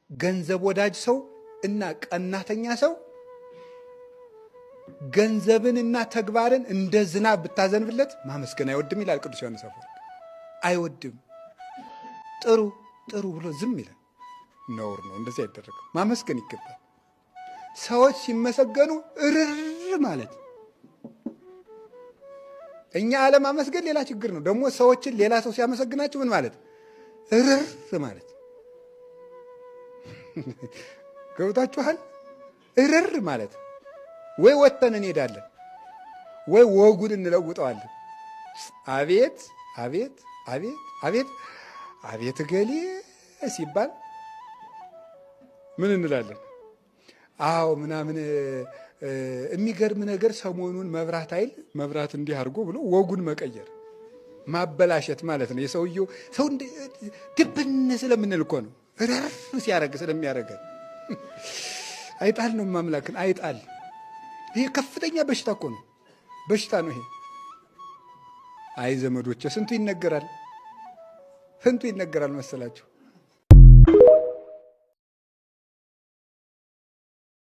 ገንዘብ ወዳጅ ሰው እና ቀናተኛ ሰው ገንዘብንና ተግባርን እንደ ዝናብ ብታዘንብለት ማመስገን አይወድም ይላል ቅዱስ ዮሐንስ አፈወርቅ። አይወድም። ጥሩ ጥሩ ብሎ ዝም ይላል። ነውር ነው፣ እንደዚህ አይደረግም። ማመስገን ይገባል። ሰዎች ሲመሰገኑ እርር ማለት። እኛ አለማመስገን ሌላ ችግር ነው። ደግሞ ሰዎችን ሌላ ሰው ሲያመሰግናቸው ምን ማለት? እርር ማለት። ገብታችኋል? እርር ማለት ወይ ወጥተን እንሄዳለን ወይ ወጉን እንለውጠዋለን። አቤት አቤት አቤት አቤት አቤት ገሌ ሲባል ምን እንላለን? አዎ ምናምን የሚገርም ነገር ሰሞኑን መብራት ኃይል መብራት እንዲህ አድርጎ ብሎ ወጉን መቀየር ማበላሸት ማለት ነው። የሰውየው ሰው ድብን ስለምንል እኮ ነው። ረፍ ሲያደርግ ስለሚያደርገን አይጣል ነው ማምላክን አይጣል። ይሄ ከፍተኛ በሽታ እኮ ነው። በሽታ ነው ይሄ። አይ ዘመዶቼ ስንቱ ይነገራል መሰላችሁ።